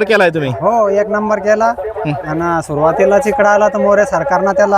केलाय तुम्ही? हो, एक नंबर केला. आणि सुरुवातीलाच इकडे आला तर मोरे सरकारनं त्याला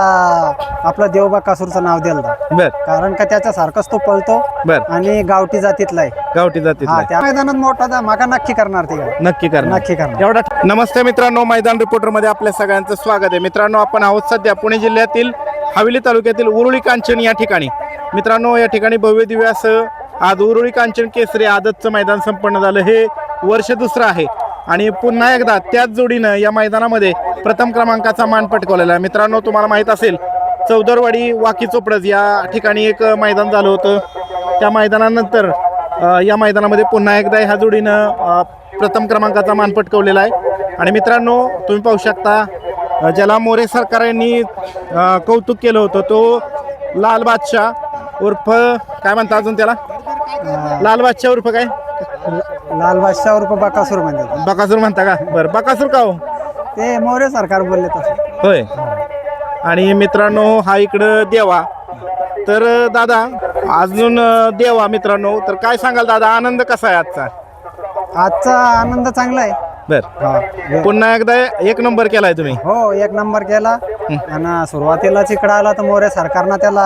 आपलं देवबाकासूरचं नाव दिलं. बर कारण का त्याच्यासारखंच तो पळतो बर. आणि गावठी जातीतला आहे. गावठी जातीत हा, त्या मैदानात मोठा धमाका नक्की करणार ते. नक्की करणार. नक्की करणार. एवढा. नमस्ते मित्रांनो, मैदान रिपोर्टर मध्ये आपल्या सगळ्यांचं स्वागत आहे. मित्रांनो, आपण आहोत सध्या पुणे जिल्ह्यातील हवेली तालुक्यातील उरुळी कांचन या ठिकाणी. मित्रांनो, या ठिकाणी भव्य दिव्य असं आज उरुळी कांचन केसरी आदतचं मैदान संपन्न झालं. हे वर्ष दुसरं आहे आणि पुन्हा एकदा त्याच जोडीनं या मैदानामध्ये प्रथम क्रमांकाचा मान पटकावलेला आहे. मित्रांनो, तुम्हाला माहीत असेल चौदरवाडी वाकी चोपडज या ठिकाणी एक मैदान झालं होतं. त्या मैदानानंतर या मैदानामध्ये पुन्हा एकदा ह्या जोडीनं प्रथम क्रमांकाचा मान पटकावलेला आहे. आणि मित्रांनो, तुम्ही पाहू शकता ज्याला मोरे सरकार यांनी कौतुक केलं होतं तो लाल बादशाह उर्फ काय म्हणता अजून त्याला? लाल बादशाह उर्फ काय? लाल बादशाह उर्फ बकासूर म्हणतात. बकासूर म्हणता का? बरं, बकासूर का हो? ते मोरे सरकार बोलले तसं. होय. आणि मित्रांनो, हा इकडं देवा. तर दादा, अजून देवा मित्रांनो, तर काय सांगाल दादा, आनंद कसा आहे आजचा? आजचा आनंद चांगला आहे. बर, पुन्हा एकदा एक नंबर केलाय तुम्ही? हो, एक नंबर केला. आणि सुरुवातीलाच इकडे आला तर मोरे सरकारनं त्याला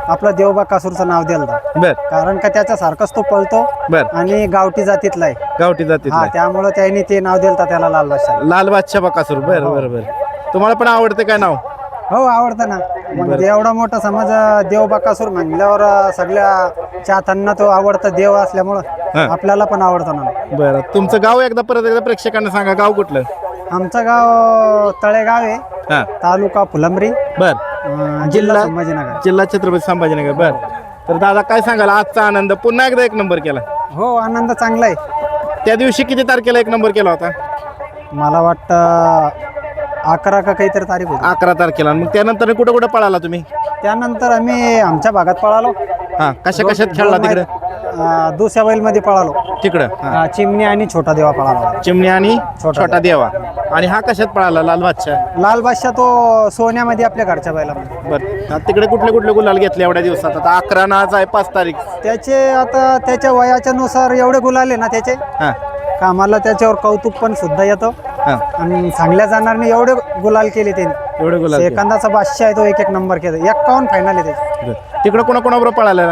आपलं देवबाकासूरचं नाव दिलं. बर. कारण का त्याच्यासारखंच तो पळतो बर. आणि गावठी जातीतला आहे. गावठी जातीत. हा, त्यामुळे त्यांनी ते नाव दिलं त्याला लाल बादशाह. लाल बादशाह बकासूर. बर बर बर. तुम्हाला पण आवडतं काय नाव? हो, आवडतं ना. मग एवढा मोठा समज देव बकासूर म्हणल्यावर सगळ्या चाहत्यांना तो आवडता देव असल्यामुळं आपल्याला पण आवडतं ना. बरं, तुमचं गाव एकदा परत एकदा प्रेक्षकांना सांगा. गाव कुठलं? आमचं गाव तळेगाव आहे. हा. तालुका फुलंब्री. बर. जिल्हा संभाजीनगर. जिल्हा छत्रपती संभाजीनगर. बर. तर दादा, काय सांगाल आजचा आनंद? पुन्हा एकदा एक नंबर केला. हो, आनंद चांगला आहे. त्या दिवशी किती तारखेला एक नंबर केला होता? मला वाटतं 11 का काहीतरी तारीख होती. 11 तारखेला. मग त्यानंतर कुठं कुठं पळाला तुम्ही? त्यानंतर आम्ही आमच्या भागात पळालो. हा, कशा कशात खेळला तिकडे? दुसऱ्या बैल मध्ये पळालो तिकडं. हा. चिमणी आणि छोटा देवा पळाला. चिमणी आणि छोटा देवा. आणि हा कशात पळाला? लाल बादशाह. लाल बादशाह तो सोन्यामध्ये आपल्या घरच्या बैलामध्ये. बर. तिकडे कुठले कुठले गुलाल घेतले एवढ्या दिवसात? आता 11 ना, आज आहे 5 तारीख. त्याचे आता त्याच्या वयाच्या नुसार एवढे गुलाले ना त्याचे हा. का आम्हाला त्याच्यावर कौतुक पण सुद्धा येतं. हा. आणि सांगल्या जाणार नाही एवढे गुलाल केले त्यांनी. एवढे गुलाल केले. सेकंदाचा बादशाह आहे तो, एक नंबर केला. 51 फायनल आहे त्याची. तिकडे कोणाकोणाबरोबर पळाला?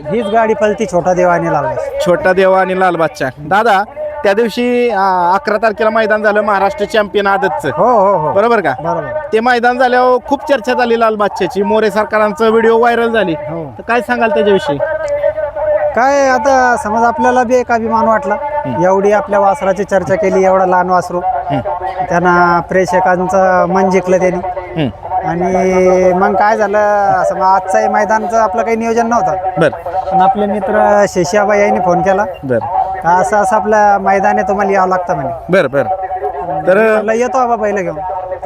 हीच गाडी पळती, छोटा देवा आणि लाल बादशाह. छोटा देवा आणि लाल बादशाह. दादा, त्या दिवशी 11 तारखेला मैदान झालं महाराष्ट्र चॅम्पियन आदतचं. हो हो हो, बरोबर का? बरोबर. ते मैदान झाल्यावर खूप चर्चा झाली लाल बादशाहची. मोरे सरकारांचं व्हिडिओ व्हायरल झाली. हो. तर काय सांगाल त्याच्याविषयी? काय आता समज आपल्याला बी एक अभिमान वाटला. एवढी आपल्या वासराची चर्चा केली, एवढा लहान वासरू. त्यांना प्रेक्षकांचं मन जिंकलं त्यांनी. आणि मग काय झालं, असं आजचं मैदानचं आपलं काही नियोजन नव्हतं. बर. पण आपले मित्र शेषियाबाई यांनी फोन केला. बर. का असं असं आपलं मैदान आहे, तुम्हाला यावं लागतं म्हणे. बर बर. तर येतो बाबा पहिलं घेऊन.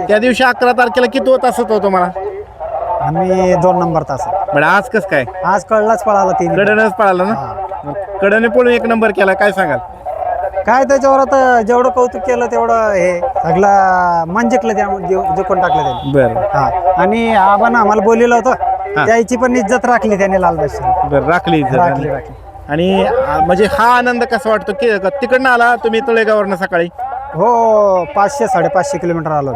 त्या दिवशी 11 तारखेला किती होत असत होतो मला? आम्ही 2 नंबर तास. पण आज कस काय? आज कळलाच पळाला 3. कडनच पळाला ना? कडने पळून एक नंबर केला. काय सांगाल? काय त्याच्यावर आता जेवढं कौतुक केलं तेवढं हे सगळं मन जिंकलं, त्यामुळे जिंकून टाकलं त्यांनी. बर. हा. आणि आपण आम्हाला बोललेलं होतं, त्याची पण इज्जत राखली त्याने लाल बादशाह. बर, राखली. राखली. आणि म्हणजे हा आनंद कसा वाटतो की तिकडनं आला तुम्ही तळेगाववरनं सकाळी? हो, 500-550 किलोमीटर आलो.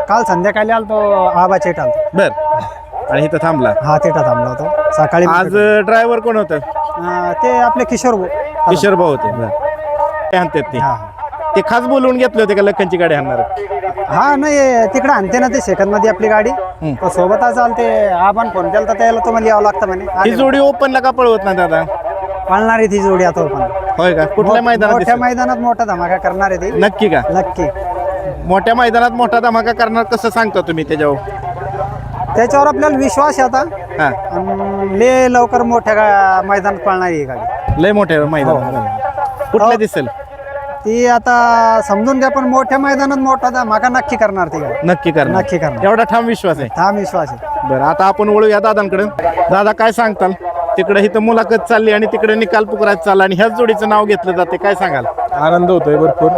काल संध्याकाळी आलो तो आबाच्या इथं आलो. बर. आणि इथं थांबला? हा, तिथं थांबला होतो सकाळी. आज ड्रायव्हर कोण होतं? ते आपले किशोर भाऊ होते. काय म्हणतात ते? ते खास बोलवून घेतले होते का लखनची गाडी आणणार? हा, नाही तिकडे आणते ना ते सेकंद मध्ये आपली गाडी. तो सोबतच चालते. आपण फोन केला तर त्याला तुम्हाला यावं लागतं म्हणे. ही जोडी ओपनला का पळवत नाही दादा? पाळणार आहे ती जोडी आता ओपन. होय का? कुठल्या मैदानात? मोठ्या मैदानात मोठा धमाका करणार आहे ती. नक्की का? नक्की. मोठ्या मैदानात मोठा धमाका करणार कसं सांगता तुम्ही त्याच्यावर? त्याच्यावर आपल्याला विश्वास आहे आता. हा. लय लवकर मोठ्या मैदानात पळणार आहे गाडी. लय मोठ्या मैदान. कुठल्या दिसेल ती आता समजून घ्या, पण मोठ्या मैदानात मोठा धमाका नक्की करणार ती गाडी. नक्की करणार. एवढा ठाम विश्वास आहे? ठाम विश्वास आहे. बरं, आता आपण वळूया दादांकडे. दादा, काय सांगताल? तिकडे इथं मुलाखत चालली आणि तिकडे निकाल पुकारायचा चालला आणि ह्याच जोडीचं नाव घेतलं जाते. काय सांगाल? आनंद होतोय भरपूर.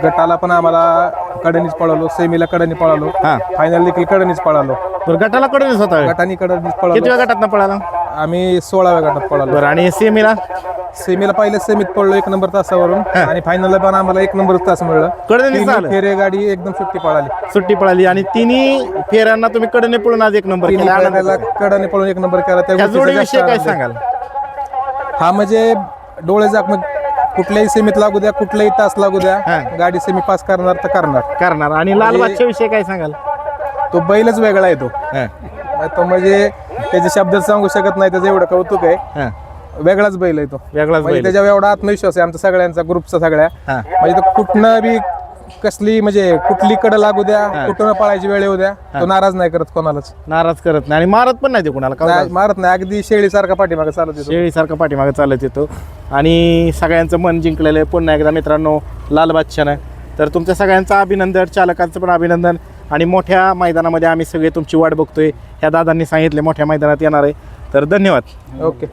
गटाला पण आम्हाला कडनीच पळालो, सेमीला कडनी पळालो, फायनल देखील कडनीच पळालो. गटाला कडनीच होता? गटानी कडनीच किती पळालो. गटात पळाला? आम्ही 16व्या गटात पळालो. बरं आणि सेमीला सेमीला पहिले सेमीत पडलो 1 नंबर तासावरून आणि फायनलला पण आम्हाला 1 नंबर तास मिळलं. कडनी तिन्ही झालं फेरे गाडी एकदम सुट्टी पळाली. सुट्टी पळाली आणि तिन्ही फेऱ्यांना तुम्ही कडने पळून आज 1 नंबर तिन्ही केला. आनंद फेऱ्याला कडने पळून 1 नंबर केला. त्या या गोष्टीचा जोडीविषयी जास्त काय आनंद आहे. सांगाल? हा म्हणजे डोळे मग कुठल्याही सेमीत लागू द्या, कुठल्याही तास लागू द्या, गाडी सेमी पास करणार तर करणार. आणि लाल बादशा विषयी काय सांगाल? तो बैलच वेगळा आहे तो. तो म्हणजे त्याचे शब्द सांगू शकत नाही, त्याचं एवढं कौतुक आहे. वेगळाच बैल आहे तो. वेगळाच म्हणजे बैल. त्याच्यावर एवढा आत्मविश्वास आहे आमचा सगळ्यांचा, ग्रुपचा सगळ्या. हा. म्हणजे तो कुठनं बी कसली म्हणजे कुठली कडे लागू द्या, कुठं पळायची वेळ येऊ द्या, तो नाराज नाही करत कोणालाच. नाराज करत नाही आणि मारत पण नाही ते कुणाला. नाही, मारत नाही. अगदी शेळीसारखा पाठीमागे चालत येतो. शेळीसारखं पाठीमागे चालत येतो आणि सगळ्यांचं मन जिंकलेलं आहे. पुन्हा एकदा मित्रांनो लाल बादशानं. तर तुमच्या सगळ्यांचं अभिनंदन, चालकांचं पण अभिनंदन. आणि मोठ्या मैदानामध्ये आम्ही सगळे तुमची वाट बघतोय. ह्या दादांनी सांगितले मोठ्या मैदानात येणार आहे. तर धन्यवाद. ओके.